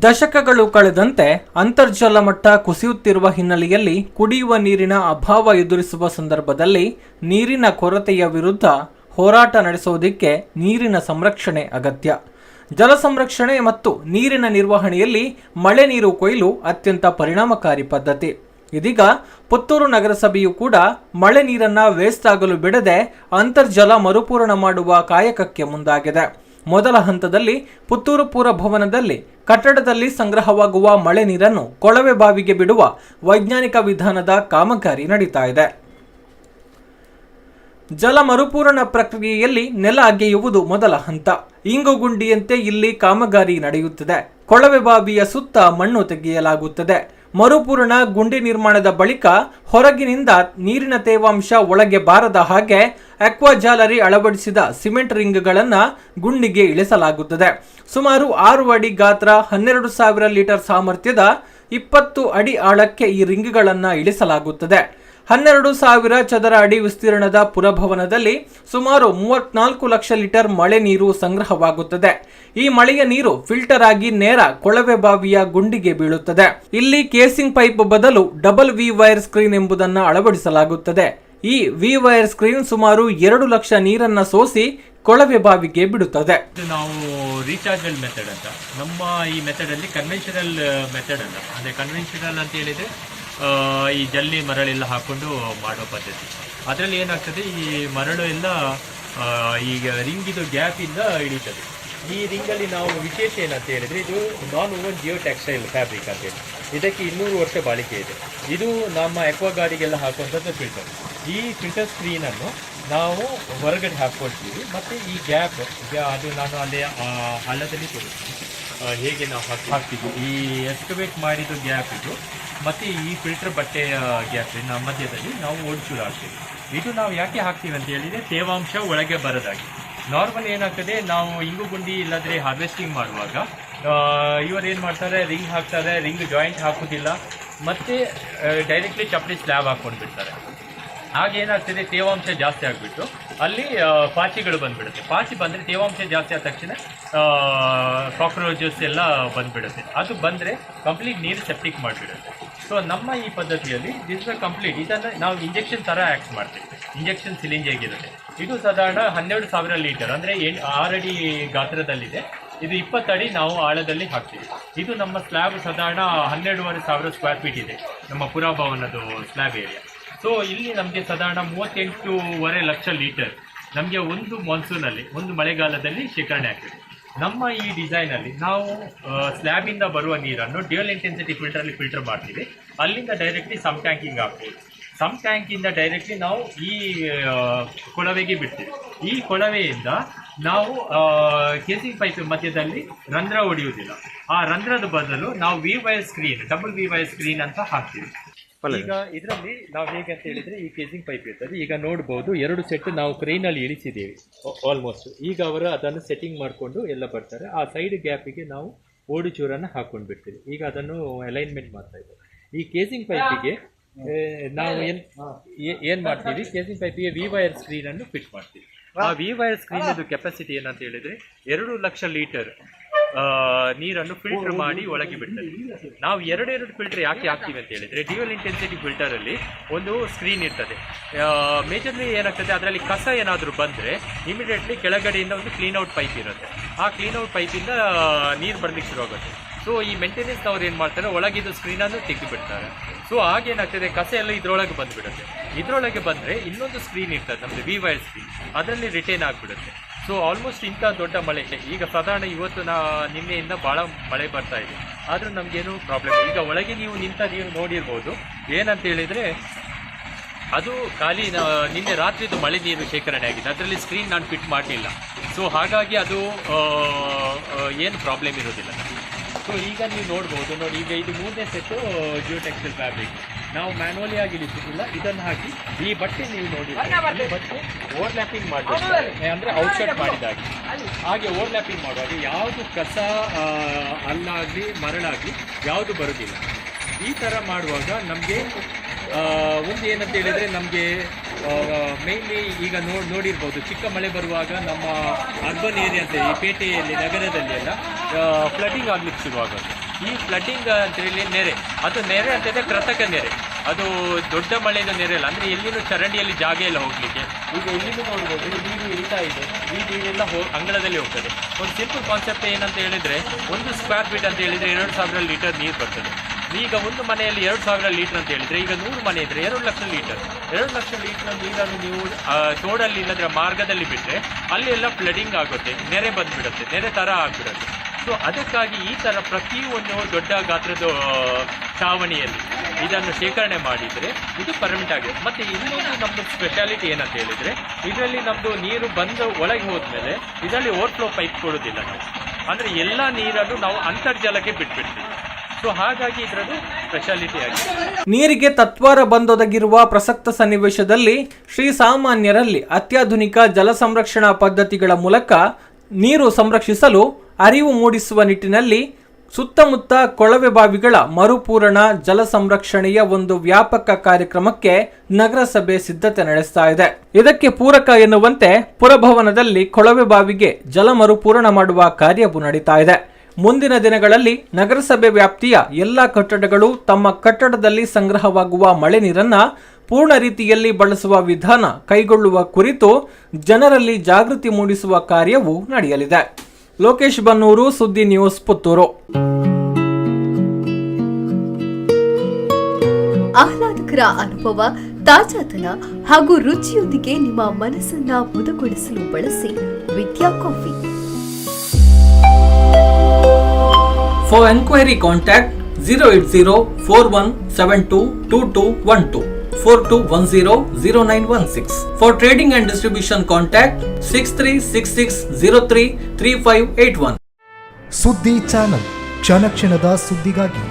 ದಶಕಗಳು ಕಳೆದಂತೆ ಅಂತರ್ಜಲ ಮಟ್ಟ ಕುಸಿಯುತ್ತಿರುವ ಹಿನ್ನೆಲೆಯಲ್ಲಿ ಕುಡಿಯುವ ನೀರಿನ ಅಭಾವ ಎದುರಿಸುವ ಸಂದರ್ಭದಲ್ಲಿ ನೀರಿನ ಕೊರತೆಯ ವಿರುದ್ಧ ಹೋರಾಟ ನಡೆಸುವುದಕ್ಕೆ ನೀರಿನ ಸಂರಕ್ಷಣೆ ಅಗತ್ಯ. ಜಲ ಸಂರಕ್ಷಣೆ ಮತ್ತು ನೀರಿನ ನಿರ್ವಹಣೆಯಲ್ಲಿ ಮಳೆ ನೀರು ಕೊಯ್ಲು ಅತ್ಯಂತ ಪರಿಣಾಮಕಾರಿ ಪದ್ಧತಿ. ಇದೀಗ ಪುತ್ತೂರು ನಗರಸಭೆಯು ಕೂಡ ಮಳೆ ನೀರನ್ನ ವೇಸ್ಟ್ ಆಗಲು ಬಿಡದೆ ಅಂತರ್ಜಲ ಮರುಪೂರಣ ಮಾಡುವ ಕಾಯಕಕ್ಕೆ ಮುಂದಾಗಿದೆ. ಮೊದಲ ಹಂತದಲ್ಲಿ ಪುತ್ತೂರು ಪುರಭವನದಲ್ಲಿ ಕಟ್ಟಡದಲ್ಲಿ ಸಂಗ್ರಹವಾಗುವ ಮಳೆ ನೀರನ್ನು ಕೊಳವೆ ಬಾವಿಗೆ ಬಿಡುವ ವೈಜ್ಞಾನಿಕ ವಿಧಾನದ ಕಾಮಗಾರಿ ನಡೀತಾ ಇದೆ. ಜಲ ಮರುಪೂರಣ ಪ್ರಕ್ರಿಯೆಯಲ್ಲಿ ನೆಲ ಅಗೆಯುವುದು ಮೊದಲ ಹಂತ. ಇಂಗುಗುಂಡಿಯಂತೆ ಇಲ್ಲಿ ಕಾಮಗಾರಿ ನಡೆಯುತ್ತಿದೆ. ಕೊಳವೆ ಬಾವಿಯ ಸುತ್ತ ಮಣ್ಣು ತೆಗೆಯಲಾಗುತ್ತದೆ. ಮರುಪೂರಣ ಗುಂಡಿ ನಿರ್ಮಾಣದ ಬಳಿಕ ಹೊರಗಿನಿಂದ ನೀರಿನ ತೇವಾಂಶ ಒಳಗೆ ಬಾರದ ಹಾಗೆ ಅಕ್ವಾ ಜಾಲರಿ ಅಳವಡಿಸಿದ ಸಿಮೆಂಟ್ ರಿಂಗ್ಗಳನ್ನು ಗುಂಡಿಗೆ ಇಳಿಸಲಾಗುತ್ತದೆ. ಸುಮಾರು 6 ಅಡಿ ಗಾತ್ರ 12,000 ಲೀಟರ್ ಸಾಮರ್ಥ್ಯದ 20 ಅಡಿ ಆಳಕ್ಕೆ ಈ ರಿಂಗ್ಗಳನ್ನು ಇಳಿಸಲಾಗುತ್ತದೆ. 12,000 ಚದರ ಅಡಿ ವಿಸ್ತೀರ್ಣದ ಪುರಭವನದಲ್ಲಿ ಸುಮಾರು 34 ಲಕ್ಷ ಲೀಟರ್ ಮಳೆ ನೀರು ಸಂಗ್ರಹವಾಗುತ್ತದೆ. ಈ ಮಳೆಯ ನೀರು ಫಿಲ್ಟರ್ ಆಗಿ ನೇರ ಕೊಳವೆ ಬಾವಿಯ ಗುಂಡಿಗೆ ಬೀಳುತ್ತದೆ. ಇಲ್ಲಿ ಕೇಸಿಂಗ್ ಪೈಪ್ ಬದಲು ಡಬಲ್ ವಿ ವೈರ್ ಸ್ಕ್ರೀನ್ ಎಂಬುದನ್ನು ಅಳವಡಿಸಲಾಗುತ್ತದೆ. ಈ ವಿ ವೈರ್ ಸ್ಕ್ರೀನ್ ಸುಮಾರು 2 ಲಕ್ಷ ನೀರನ್ನ ಸೋಸಿ ಕೊಳವೆ ಬಾವಿಗೆ ಬಿಡುತ್ತದೆ. ನಾವು ರೀಚಾರ್ಜಬಲ್ ಮೆಥಡ್ ಅಂತ, ನಮ್ಮ ಈ ಮೆಥಡ್ ಅಲ್ಲಿ ಕನ್ವೆನ್ಷನಲ್ ಮೆಥಡ್ ಅಲ್ಲ. ಅಂದ್ರೆ ಕನ್ವೆನ್ಷನಲ್ ಅಂತ ಹೇಳಿದ್ರೆ ಈ ಜಲ್ಲಿ ಮರಳೆಲ್ಲ ಹಾಕೊಂಡು ಮಾಡೋ ಪದ್ಧತಿ. ಅದರಲ್ಲಿ ಏನಾಗ್ತದೆ, ಈ ಮರಳು ಎಲ್ಲ ಈಗ ರಿಂಗಿದು ಗ್ಯಾಪ್ ಇಂದ ಇಳೀತದೆ. ಈ ರಿಂಗಲ್ಲಿ ನಾವು ವಿಶೇಷ ಏನಂತ ಹೇಳಿದ್ರೆ, ಇದು ನಾನ್ ಓವನ್ ಜಿಯೋ ಟೆಕ್ಸ್ಟೈಲ್ ಫ್ಯಾಬ್ರಿಕ್ ಅಂತ ಹೇಳಿ ಇದಕ್ಕೆ 200 ವರ್ಷ ಬಾಳಿಕೆ ಇದೆ. ಇದು ನಮ್ಮ ಎಕ್ವಾ ಗಾಡಿಗೆಲ್ಲ ಹಾಕುವಂಥದ್ದು ಫಿಲ್ಟರ್. ಈ ಫಿಲ್ಟರ್ ಸ್ಕ್ರೀನನ್ನು ನಾವು ಹೊರಗಡೆ ಹಾಕ್ಕೊಳ್ತೀವಿ. ಮತ್ತು ಈ ಗ್ಯಾಪ್ ಅದು ನಾನು ಅಲ್ಲೇ ಹಳ್ಳದಲ್ಲಿ ತೋರಿಸ್ತೀನಿ ಹೇಗೆ ನಾವು ಹಾಕ್ತೀವಿ. ಈ ಎಕ್ಸ್ಕವೇಟ್ ಮಾಡಿದ ಗ್ಯಾಪ್ ಇದು ಮತ್ತು ಈ ಫಿಲ್ಟರ್ ಬಟ್ಟೆಯ ಗ್ಯಾಪ್ ನಮ್ಮ ಮಧ್ಯದಲ್ಲಿ ನಾವು ಓಡಿಸಲು ಹಾಕ್ತೀವಿ. ಇದು ನಾವು ಯಾಕೆ ಹಾಕ್ತೀವಿ ಅಂತ ಹೇಳಿದರೆ, ತೇವಾಂಶ ಒಳಗೆ ಬರೋದಾಗಿ. ನಾರ್ಮಲ್ ಏನಾಗ್ತದೆ, ನಾವು ಇಂಗುಗುಂಡಿ ಇಲ್ಲಾಂದರೆ ಹಾರ್ವೆಸ್ಟಿಂಗ್ ಮಾಡುವಾಗ ಇವರು ಏನು ಮಾಡ್ತಾರೆ, ರಿಂಗ್ ಹಾಕ್ತಾರೆ, ರಿಂಗ್ ಜಾಯಿಂಟ್ ಹಾಕೋದಿಲ್ಲ, ಮತ್ತು ಡೈರೆಕ್ಟ್ಲಿ ಚಪ್ಪಡಿ ಸ್ಲ್ಯಾಬ್ ಹಾಕ್ಕೊಂಡು ಬಿಡ್ತಾರೆ. ಆಗೇನಾಗ್ತದೆ, ತೇವಾಂಶ ಜಾಸ್ತಿ ಆಗಿಬಿಟ್ಟು ಅಲ್ಲಿ ಪಾಚಿಗಳು ಬಂದುಬಿಡುತ್ತೆ. ಪಾಚಿ ಬಂದರೆ ತೇವಾಂಶ ಜಾಸ್ತಿ ಆದ ತಕ್ಷಣ ಕಾಕ್ರೋಚಸ್ ಎಲ್ಲ ಬಂದುಬಿಡುತ್ತೆ. ಅದು ಬಂದರೆ ಕಂಪ್ಲೀಟ್ ನೀರು ಸೆಪ್ಟಿಕ್ ಮಾಡಿಬಿಡುತ್ತೆ. ಸೊ ನಮ್ಮ ಈ ಪದ್ಧತಿಯಲ್ಲಿ ದಿಸ್ ಕಂಪ್ಲೀಟ್ ಇದನ್ನು ನಾವು ಇಂಜೆಕ್ಷನ್ ಥರ ಆ್ಯಕ್ಟ್ ಮಾಡ್ತೀವಿ. ಇಂಜೆಕ್ಷನ್ ಸಿಲಿಂಜ್ ಹೇಗಿರುತ್ತೆ, ಇದು ಸಾಧಾರಣ 12,000 ಲೀಟರ್, ಅಂದರೆ 6 ಅಡಿ ಗಾತ್ರದಲ್ಲಿದೆ. ಇದು 20 ಅಡಿ ನಾವು ಆಳದಲ್ಲಿ ಹಾಕ್ತೀವಿ. ಇದು ನಮ್ಮ ಸ್ಲ್ಯಾಬ್ ಸಾಧಾರಣ 12,500 ಸ್ಕ್ವೇರ್ ಫೀಟ್ ಇದೆ, ನಮ್ಮ ಪುರಭವನದ ಸ್ಲ್ಯಾಬ್ ಏರಿಯಾ. ಸೊ ಇಲ್ಲಿ ನಮಗೆ ಸಾಧಾರಣ 38.5 ಲಕ್ಷ ಲೀಟರ್ ನಮಗೆ ಒಂದು ಮಾನ್ಸೂನಲ್ಲಿ, ಒಂದು ಮಳೆಗಾಲದಲ್ಲಿ ಶೇಖರಣೆ ಆಗ್ತದೆ. ನಮ್ಮ ಈ ಡಿಸೈನಲ್ಲಿ ನಾವು ಸ್ಲ್ಯಾಬಿಂದ ಬರುವ ನೀರನ್ನು ಡ್ಯುಯಲ್ ಇಂಟೆನ್ಸಿಟಿ ಫಿಲ್ಟರಲ್ಲಿ ಫಿಲ್ಟರ್ ಮಾಡ್ತೀವಿ. ಅಲ್ಲಿಂದ ಡೈರೆಕ್ಟ್ಲಿ ಸಮ್ ಟ್ಯಾಂಕಿಂಗ್ ಹಾಕ್ಬೋದು. ಸಮ್ ಟ್ಯಾಂಕಿಂದ ಡೈರೆಕ್ಟ್ಲಿ ನಾವು ಈ ಕೊಳವೆಗೆ ಬಿಡ್ತೀವಿ. ಈ ಕೊಳವೆಯಿಂದ ನಾವು ಕೇಸಿಂಗ್ ಪೈಪ್ ಮಧ್ಯದಲ್ಲಿ ರಂಧ್ರ ಹೊಡೆಯುವುದಿಲ್ಲ. ಆ ರಂಧ್ರದ ಬದಲು ನಾವು V wire screen, double V wire screen ಅಂತ ಹಾಕ್ತೀವಿ. ಈಗ ಇದರಲ್ಲಿ ನಾವು ಹೇಗೆ ಅಂತ ಹೇಳಿದ್ರೆ, ಈ ಕೇಸಿಂಗ್ ಪೈಪ್ ಇರ್ತದೆ. ಈಗ ನೋಡ್ಬೋದು 2 ಸೆಟ್ ನಾವು ಕ್ರೈನಲ್ಲಿ ಇಳಿಸಿದ್ದೇವೆ ಆಲ್ಮೋಸ್ಟ್. ಈಗ ಅವರು ಅದನ್ನು ಸೆಟ್ಟಿಂಗ್ ಮಾಡಿಕೊಂಡು ಎಲ್ಲ ಬರ್ತಾರೆ. ಆ ಸೈಡ್ ಗ್ಯಾಪಿಗೆ ನಾವು ಓಡಿ ಚೂರನ್ನು ಹಾಕೊಂಡು ಬಿಡ್ತೀವಿ. ಈಗ ಅದನ್ನು ಅಲೈನ್ಮೆಂಟ್ ಮಾಡ್ತಾ ಇದ್ದೇವೆ. ಈ ಕೇಸಿಂಗ್ ಪೈಪಿಗೆ ನಾವು ಏನು ಮಾಡ್ತೀವಿ, ಕೇಸಿಂಗ್ ಪೈಪಿಗೆ ವಿ ವೈರ್ ಸ್ಕ್ರೀನ್ ಅನ್ನು ಫಿಟ್ ಮಾಡ್ತೀವಿ. ಆ ವಿ ವೈರ್ ಸ್ಕ್ರೀನ್ ಇದು ಕೆಪಾಸಿಟಿ ಏನಂತ ಹೇಳಿದ್ರೆ 2 ಲಕ್ಷ ಲೀಟರ್ ನೀರನ್ನು ಫಿಲ್ಟರ್ ಮಾಡಿ ಒಳಗೆ ಬಿಡ್ತದೆ. ನಾವು 2 ಫಿಲ್ಟರ್ ಯಾಕೆ ಹಾಕ್ತೀವಿ ಅಂತ ಹೇಳಿದ್ರೆ, ಡ್ಯುಯಲ್ ಇಂಟೆನ್ಸಿಟಿ ಫಿಲ್ಟರಲ್ಲಿ ಒಂದು ಸ್ಕ್ರೀನ್ ಇರ್ತದೆ. ಮೇಜರ್ಲಿ ಏನಾಗ್ತದೆ, ಅದರಲ್ಲಿ ಕಸ ಏನಾದರೂ ಬಂದರೆ ಇಮಿಡಿಯೇಟ್ಲಿ ಕೆಳಗಡೆಯಿಂದ ಒಂದು ಕ್ಲೀನ್ಔಟ್ ಪೈಪ್ ಇರುತ್ತೆ. ಆ ಕ್ಲೀನ್ಔಟ್ ಪೈಪಿಂದ ನೀರು ಬರಲಿಕ್ಕೆ ಶುರುವಾಗುತ್ತೆ. ಸೊ ಈ ಮೇಂಟೆನೆನ್ಸ್ ಅವ್ರು ಏನು ಮಾಡ್ತಾರೆ, ಒಳಗಿದ್ದು ಸ್ಕ್ರೀನನ್ನು ತೆಗೆದುಬಿಡ್ತಾರೆ. ಸೊ ಆಗೇನಾಗ್ತದೆ, ಕಸ ಎಲ್ಲ ಇದರೊಳಗೆ ಬಂದುಬಿಡುತ್ತೆ. ಇದರೊಳಗೆ ಬಂದರೆ ಇನ್ನೊಂದು ಸ್ಕ್ರೀನ್ ಇರ್ತದೆ ನಮ್ಮದು ವಿ ವೈರ್ ಸ್ಕ್ರೀನ್, ಅದರಲ್ಲಿ ರಿಟೈನ್ ಆಗಿಬಿಡುತ್ತೆ. ಸೊ ಆಲ್ಮೋಸ್ಟ್ ಇಂಥ ದೊಡ್ಡ ಮಳೆ, ಈಗ ಸಾಧಾರಣ ಇವತ್ತು ನಿನ್ನೆಯಿಂದ ಭಾಳ ಮಳೆ ಬರ್ತಾ ಇದೆ, ಆದರೂ ನಮಗೇನು ಪ್ರಾಬ್ಲಮ್. ಈಗ ಒಳಗೆ ನೀವು ನೀವು ನೋಡಿರ್ಬೋದು, ಏನಂತ ಹೇಳಿದರೆ ಅದು ಖಾಲಿ ನಿನ್ನೆ ರಾತ್ರಿದು ಮಳೆ ನೀರು ಶೇಖರಣೆ ಆಗಿದೆ. ಅದರಲ್ಲಿ ಸ್ಕ್ರೀನ್ ನಾನು ಫಿಟ್ ಮಾಡಲಿಲ್ಲ. ಸೊ ಹಾಗಾಗಿ ಅದು ಏನು ಪ್ರಾಬ್ಲಮ್ ಇರೋದಿಲ್ಲ. ಸೊ ಈಗ ನೀವು ನೋಡ್ಬೋದು, ನೋಡಿ ಈಗ ಇದು 3ನೇ ಸೆಟ್ಟು ಜಿಯೋ ಟೆಕ್ಸ್ಟೈಲ್ ಫ್ಯಾಬ್ರಿಕ್. ನಾವು ಮ್ಯಾನ್ಯುವಲಿ ಆಗಿ ಇಳಿಸಿಲ್ಲ, ಇದನ್ನು ಹಾಕಿ ಈ ಬಟ್ಟೆ ನೀವು ನೋಡಿ, ಬಟ್ಟೆ ಓವರ್ಲ್ಯಾಪಿಂಗ್ ಮಾಡಬೇಕು. ಅಂದರೆ ಔಟ್ಕಟ್ ಮಾಡಿದಾಗೆ ಹಾಗೆ ಓವರ್ಲ್ಯಾಪಿಂಗ್ ಮಾಡುವಾಗ ಯಾವುದು ಕಸ ಅಲ್ಲಾಗಲಿ ಮರಳಾಗಲಿ ಯಾವುದು ಬರೋದಿಲ್ಲ. ಈ ಥರ ಮಾಡುವಾಗ ನಮಗೆ ಒಂದು ಏನಂತ ಹೇಳಿದರೆ, ನಮಗೆ ಮೇನ್ಲಿ ಈಗ ನೋಡಿರ್ಬೋದು, ಚಿಕ್ಕ ಮಳೆ ಬರುವಾಗ ನಮ್ಮ ಅರ್ಬನ್ ಏರಿಯಾ ಅಂತ ಈ ಪೇಟೆಯಲ್ಲಿ ನಗರದಲ್ಲಿ ಎಲ್ಲ ಫ್ಲಡ್ಡಿಂಗ್ ಆಗಲಿಕ್ಕೆ ಶುರುವಾಗುತ್ತೆ. ಈ ಫ್ಲಡ್ಡಿಂಗ್ ಅಂತೇಳಿ ನೆರೆ, ಅದು ನೆರೆ ಅಂತಂದರೆ ಕೃತಕ ನೆರೆ, ಅದು ದೊಡ್ಡ ಮಳೆಯ ನೆರೆ ಅಲ್ಲ. ಅಂದರೆ ಎಲ್ಲಿನೂ ಚರಂಡಿಯಲ್ಲಿ ಜಾಗ ಇಲ್ಲ ಹೋಗಲಿಕ್ಕೆ. ಈಗ ಎಲ್ಲಿನೂ ನೋಡ್ಬೋದು ನೀರು ಇಳ್ತಾ ಇದೆ, ಈ ನೀರೆಲ್ಲ ಅಂಗಳದಲ್ಲಿ ಹೋಗ್ತದೆ. ಒಂದು ಸಿಂಪಲ್ ಕಾನ್ಸೆಪ್ಟ್ ಏನಂತ ಹೇಳಿದರೆ, 1 ಸ್ಕ್ವೇರ್ ಫೀಟ್ ಅಂತ ಹೇಳಿದರೆ 2000 ಲೀಟರ್ ನೀರು ಬರ್ತದೆ. ಈಗ ಒಂದು ಮನೆಯಲ್ಲಿ 2000 ಲೀಟರ್ ಅಂತ ಹೇಳಿದರೆ, ಈಗ 100 ಮನೆ ಇದ್ದರೆ 2 ಲಕ್ಷ ಲೀಟರ್. 2 ಲಕ್ಷ ಲೀಟರ್ ನೀರನ್ನು ನೀವು ತೋಡಲ್ಲಿ ಇಲ್ಲದ್ರೆ ಮಾರ್ಗದಲ್ಲಿ ಬಿಟ್ಟರೆ ಅಲ್ಲಿ ಎಲ್ಲ ಫ್ಲಡಿಂಗ್ ಆಗುತ್ತೆ, ನೆರೆ ಬಂದುಬಿಡುತ್ತೆ, ನೆರೆ ಥರ ಆಗಿಬಿಡುತ್ತೆ. ಸೊ ಅದಕ್ಕಾಗಿ ಈ ಥರ ಪ್ರತಿಯೊಂದು ದೊಡ್ಡ ಗಾತ್ರದ ಛಾವಣಿಯಲ್ಲಿ ಇದನ್ನು ಶೇಖರಣೆ ಮಾಡಿದರೆ ಇದು ಪರ್ಮಿಟ್ ಆಗಿದೆ. ಮತ್ತು ಇನ್ನೊಂದು ನಮ್ಮದು ಸ್ಪೆಷಾಲಿಟಿ ಏನಂತ ಹೇಳಿದರೆ, ಇದರಲ್ಲಿ ನಮ್ಮದು ನೀರು ಬಂದು ಒಳಗೆ ಹೋದ್ಮೇಲೆ ಇದರಲ್ಲಿ ಓವರ್ಫ್ಲೋ ಪೈಪ್ ಕೊಡೋದಿಲ್ಲ ನಾವು. ಅಂದರೆ ಎಲ್ಲ ನೀರನ್ನು ನಾವು ಅಂತರ್ಜಲಕ್ಕೆ ಬಿಟ್ಬಿಡ್ತೀವಿ. ಸೊ ಹಾಗಾಗಿ ಇದರದ್ದು ಸ್ಪೆಷಾಲಿಟಿ ಆಗಿದೆ. ನೀರಿಗೆ ತತ್ವಾರ ಬಂದೊದಗಿರುವ ಪ್ರಸಕ್ತ ಸನ್ನಿವೇಶದಲ್ಲಿ ಶ್ರೀಸಾಮಾನ್ಯರಲ್ಲಿ ಅತ್ಯಾಧುನಿಕ ಜಲ ಸಂರಕ್ಷಣಾ ಪದ್ಧತಿಗಳ ಮೂಲಕ ನೀರು ಸಂರಕ್ಷಿಸಲು ಅರಿವು ಮೂಡಿಸುವ ನಿಟ್ಟಿನಲ್ಲಿ ಸುತ್ತಮುತ್ತ ಕೊಳವೆ ಬಾವಿಗಳ ಮರುಪೂರಣ ಜಲ ಸಂರಕ್ಷಣೆಯ ಒಂದು ವ್ಯಾಪಕ ಕಾರ್ಯಕ್ರಮಕ್ಕೆ ನಗರಸಭೆ ಸಿದ್ಧತೆ ನಡೆಸ್ತಾ ಇದೆ. ಇದಕ್ಕೆ ಪೂರಕ ಎನ್ನುವಂತೆ ಪುರಭವನದಲ್ಲಿ ಕೊಳವೆ ಬಾವಿಗೆ ಜಲ ಮರುಪೂರಣ ಮಾಡುವ ಕಾರ್ಯವು ನಡೀತಾ ಇದೆ. ಮುಂದಿನ ದಿನಗಳಲ್ಲಿ ನಗರಸಭೆ ವ್ಯಾಪ್ತಿಯ ಎಲ್ಲ ಕಟ್ಟಡಗಳು ತಮ್ಮ ಕಟ್ಟಡದಲ್ಲಿ ಸಂಗ್ರಹವಾಗುವ ಮಳೆ ನೀರನ್ನ ಪೂರ್ಣ ರೀತಿಯಲ್ಲಿ ಬಳಸುವ ವಿಧಾನ ಕೈಗೊಳ್ಳುವ ಕುರಿತು ಜನರಲ್ಲಿ ಜಾಗೃತಿ ಮೂಡಿಸುವ ಕಾರ್ಯವು ನಡೆಯಲಿದೆ. ಲೋಕೇಶ್ ಬನ್ನೂರು, ಸುದ್ದಿ ನ್ಯೂಸ್, ಪುತ್ತೂರು. ಆಹ್ಲಾದಕರ ಅನುಭವ, ತಾಜಾತನ ಹಾಗೂ ರುಚಿಯೊಂದಿಗೆ ನಿಮ್ಮ ಮನಸ್ಸನ್ನ ಮುದಗೊಳಿಸಲು ಬಳಸಿ ವಿದ್ಯಾ coffee. For enquiry contact 08041722212 42100916. For trading and distribution contact 6366033581. ಸುದ್ದಿ ಚಾನಲ್, ಕ್ಷಣ ಕ್ಷಣದ ಸುದ್ದಿಗಾಗಿ.